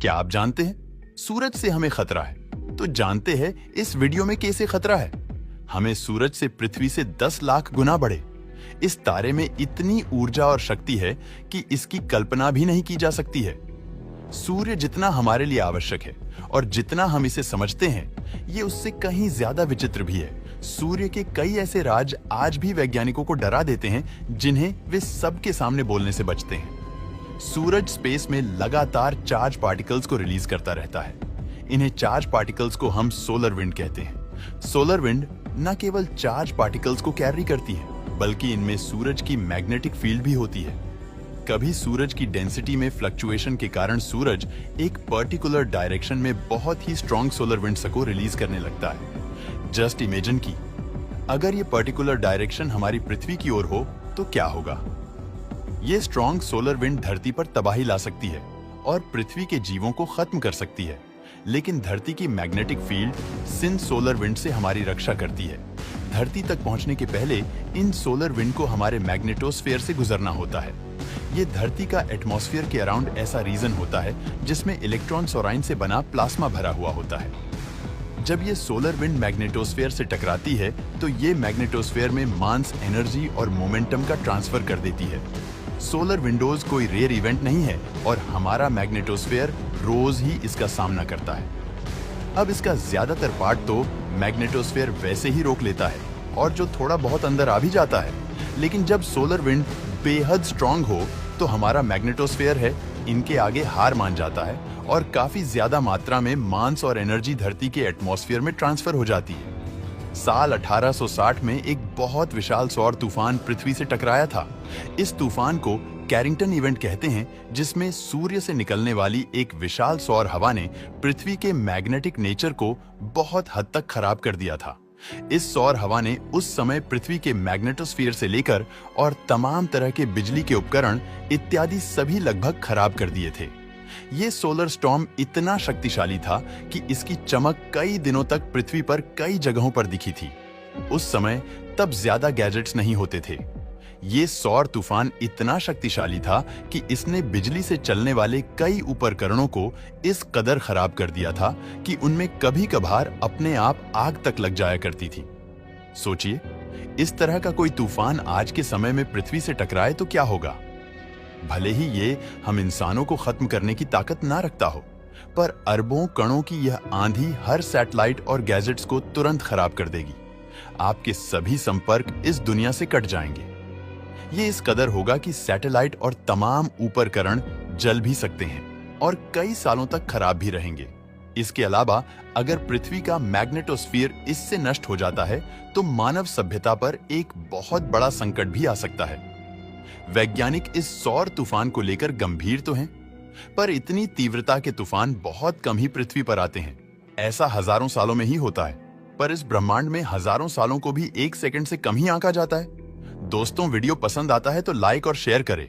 क्या आप जानते हैं सूरज से हमें खतरा है? तो जानते हैं इस वीडियो में कैसे खतरा है। हमें सूरज से पृथ्वी से 10 लाख गुना बड़े इस तारे में इतनी ऊर्जा और शक्ति है कि इसकी कल्पना भी नहीं की जा सकती है। सूर्य जितना हमारे लिए आवश्यक है और जितना हम इसे समझते हैं, ये उससे कहीं ज्यादा विचित्र भी है। सूर्य के कई ऐसे राज आज भी वैज्ञानिकों को डरा देते हैं, जिन्हें वे सबके सामने बोलने से बचते हैं। सूरज स्पेस में लगातार चार्ज पार्टिकल्स को रिलीज करता रहता है। इन्हें चार्ज पार्टिकल्स को हम सोलर विंड कहते हैं। सोलर विंड न केवल चार्ज पार्टिकल्स को कैरी करती है, बल्कि इनमें सूरज की मैग्नेटिक फील्ड भी होती है। कभी सूरज की डेंसिटी में फ्लक्चुएशन के कारण सूरज एक पर्टिकुलर डायरेक्शन में बहुत ही स्ट्रॉन्ग सोलर विंड्स को रिलीज करने लगता है। जस्ट इमेजिन की अगर ये पर्टिकुलर डायरेक्शन हमारी पृथ्वी की ओर हो तो क्या होगा। ये स्ट्रॉन्ग सोलर विंड धरती पर तबाही ला सकती है और पृथ्वी के जीवों को खत्म कर सकती है, लेकिन धरती की मैग्नेटिक फील्ड सिन सोलर विंड से हमारी रक्षा करती है। धरती तक पहुंचने के पहले इन सोलर विंड को हमारे मैग्नेटोस्फीयर से गुजरना होता है। ये धरती का एटमॉस्फेयर के अराउंड ऐसा रीजन होता है जिसमें इलेक्ट्रॉन सोराइन से बना प्लाज्मा भरा हुआ होता है। जब ये सोलर विंड मैग्नेटोस्फेयर से टकराती है तो ये मैग्नेटोस्फेयर में मास एनर्जी और मोमेंटम का ट्रांसफर कर देती है। सोलर विंडोज कोई रेयर इवेंट नहीं है और हमारा मैग्नेटोस्फेयर रोज ही इसका सामना करता है। अब इसका ज्यादातर पार्ट तो मैग्नेटोस्फेयर वैसे ही रोक लेता है और जो थोड़ा बहुत अंदर आ भी जाता है, लेकिन जब सोलर विंड बेहद स्ट्रांग हो तो हमारा मैग्नेटोस्फेयर है इनके आगे हार मान जाता है और काफी ज्यादा मात्रा में मास और एनर्जी धरती के एटमॉस्फेयर में ट्रांसफर हो जाती है। साल 1860 में एक बहुत विशाल सौर तूफान पृथ्वी से टकराया था। इस तूफान को कैरिंगटन इवेंट कहते हैं, जिसमें सूर्य से निकलने वाली एक विशाल सौर हवा ने पृथ्वी के मैग्नेटिक नेचर को बहुत हद तक खराब कर दिया था। इस सौर हवा ने उस समय पृथ्वी के मैग्नेटोस्फीयर से लेकर और तमाम तरह के बिजली के उपकरण इत्यादि सभी लगभग खराब कर दिए थे। ये सोलर स्टॉर्म इतना शक्तिशाली था कि इसकी चमक कई दिनों तक पृथ्वी पर कई जगहों पर दिखी थी। उस समय तब ज्यादा गैजेट्स नहीं होते थे। ये सौर तूफान इतना शक्तिशाली था कि इसने बिजली से चलने वाले कई उपकरणों को इस कदर खराब कर दिया था कि उनमें कभी कभार अपने आप आग तक लग जाया करती थी। सोचिए, इस तरह का कोई तूफान आज के समय में पृथ्वी से टकराए तो क्या होगा। भले ही ये हम इंसानों को खत्म करने की ताकत ना रखता हो, पर अरबों कणों की यह आंधी हर सैटेलाइट और गैजेट्स को तुरंत खराब कर देगी। आपके सभी संपर्क इस दुनिया से कट जाएंगे। ये इस कदर होगा कि सैटेलाइट और तमाम उपकरण जल भी सकते हैं और कई सालों तक खराब भी रहेंगे। इसके अलावा अगर पृथ्वी का मैग्नेटोस्फीयर इससे नष्ट हो जाता है तो मानव सभ्यता पर एक बहुत बड़ा संकट भी आ सकता है। वैज्ञानिक इस सौर तूफान को लेकर गंभीर तो हैं, पर इतनी तीव्रता के तूफान बहुत कम ही पृथ्वी पर आते हैं। ऐसा हजारों सालों में ही होता है, पर इस ब्रह्मांड में हजारों सालों को भी 1 सेकंड से कम ही आंका जाता है। दोस्तों, वीडियो पसंद आता है तो लाइक और शेयर करें।